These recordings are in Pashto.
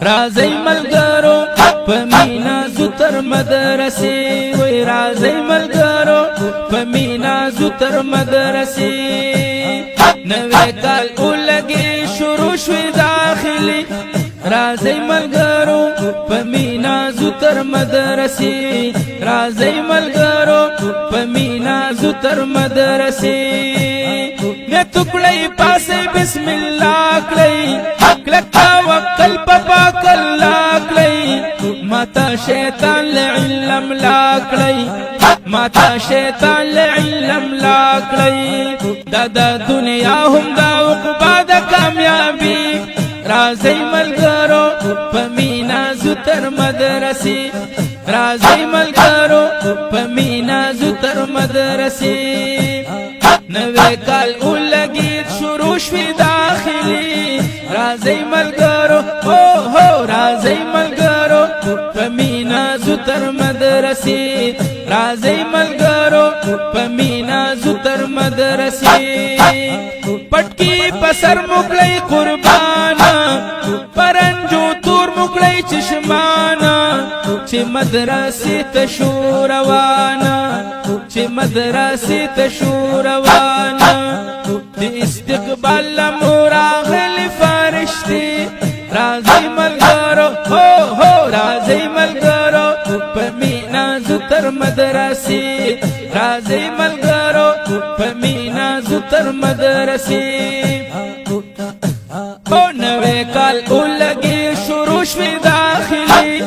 رازی ملګرو په مینا زو تر مدرسې وای رازی ملګرو په مینا زو تر مدرسې نوې کال ولګي شروع شوي داخلي رازی ملګرو په مینا زو تر مدرسې رازی ملګرو په مینا زو تر مدرسې نه ټکړې پاسه بسم الله کړی کلکا وکل پپا کلا کړی ماتا شیطان لعلم لا کړی ماتا شیطان لعلم لا کړی دا دنیا هم دا عقبا د کامیابی رازی ملګرو په مینا زو تر مدرسې رازی ملګرو په مینا زو تر مدرسې نوې کال ولګي شروع شوي داخلي رازی ملګرو او هو رازی ملګرو په مینا زو تر مدرسې رازی ملګرو په مینا زو تر مدرسې پټکی پسر مکړی قربانا پرنجو تور مکړی چشمانا چې مدرسې ته شو روانه چې مدرسې ته شو روانه د استقبال لمراغلي فرشتي رازی ملګرو هو هو رازی ملګرو په مینا زو تر مدرسې رازی ملګرو په مینا زو تر مدرسې او نوې کال ولګي شروع شوي داخلي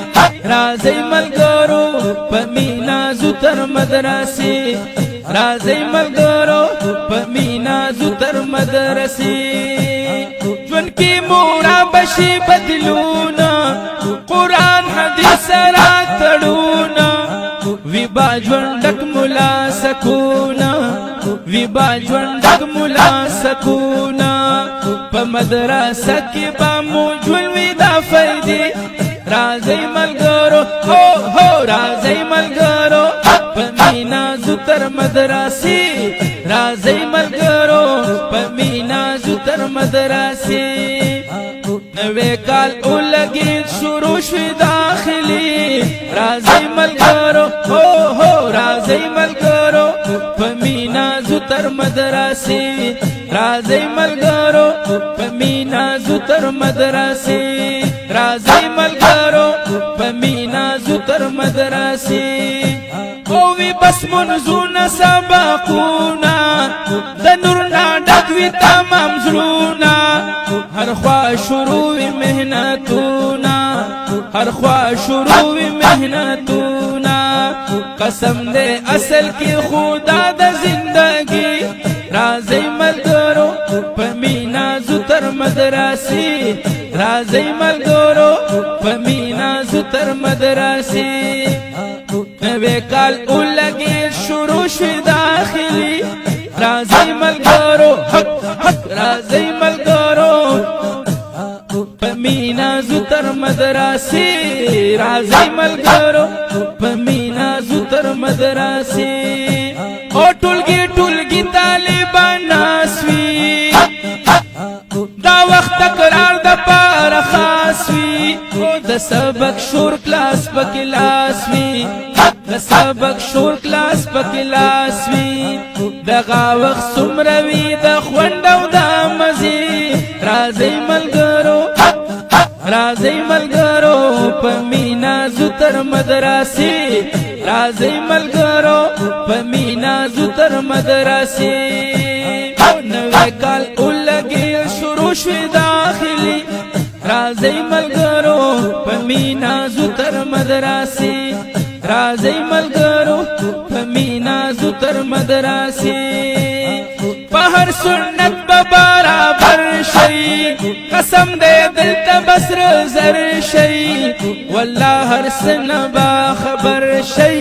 رازی ملګرو په مینا زو تر مدرسې رازی ملګرو په مینا زو تر مدرسې ژوند کې مورا بشي بدلونا قرآن حدیث را تړونا وی با ژوند ډک ملا سکونا وی با ژوند ډک ملا سکونا په مدرسه کې با مو ژوند وی دا فائدې رازی ملګرو هو هو رازی ملګرو په مینا زو تر مدرسې رازی ملګرو په مینا زو تر مدرسې نوې کال ولګي شروع شوي داخلي رازی ملګرو هو هو رازی ملګرو په مینا زو تر مدرسې رازی ملګرو په مینا زو تر مدرسې رازی ملګرو په مینا زو تر مدرسې او وی بس منزونه سبقونا د نور نه ډک وي تمام زړونه هر خوا شروع وي محنتونه هر خوا شروع وي محنتونه قسم دې اصل کې خدا د زندگی رازی ملګرو په مینا زو تر مدرسې رازی ملګرو په مینا زو تر مدرسې نوې کال ولګي شروع شوي داخلي رازی ملګرو حق حق رازی ملګرو په مینا زو تر مدرسې رازی ملګرو په مینا زو تر مدرسې او ټولګي طالبان ناسوي دا وخت تکرار د پاره خاص وي د سبق شور کلاس په کلاس وي د سبق شور کلاس په کلاس وي دغه وخت څومره وي د خوند او د مزې رازی ملګرو رازی ملګرو په مینا زو تر مدرسې رازی ملګرو په مینا زو تر مدرسې او نوې کال ولګي شروع شوي داخلي رازی ملګرو په مینا زو تر مدرسې رازی ملګرو په مینا زو تر مدرسې په هر سنت به برابر شي قسم دې دلته بسر زر شي والله هر سنه با خبر شي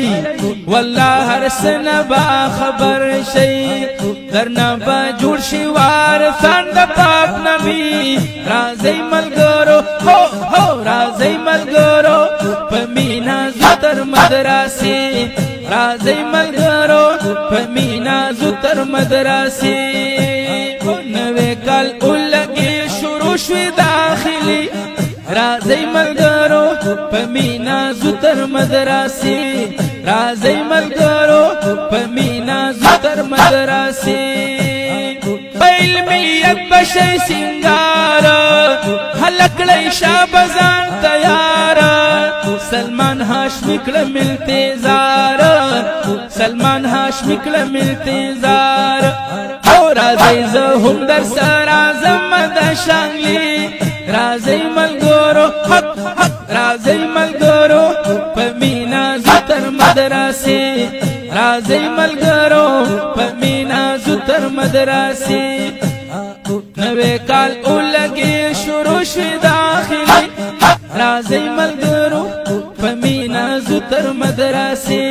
والله هر سنه با خبر شي درنه با جوړ شي وارثان د پاک نبی رازی ملګرو هو هو رازی ملګرو په مینا زو تر مدرسې رازی ملګرو په مینا زو تر مدرسې نوې کال ولګي شروع شوي داخلي راځي ملګرو په مینا زو تر مدرسې راځي ملګرو په مینا زو تر مدرسې پیل میت بشي سنگار هلکړی شابزان تیار سلمان هاشمی کړه ملتزار سلمان هاشمی کړه ملتزار او راځي زه هم در سره زمد شانګلی راځي ملګرو حق حق راځي ملګرو په مینا زو تر مدرسې راځي ملګرو په مینا زو تر مدرسې نوې کال اولګي شروع شي داخلي راځي ملګرو په مینا زو تر مدرسې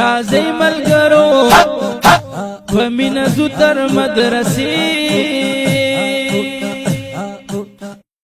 راځي ملګرو په مینا زو تر مدرسې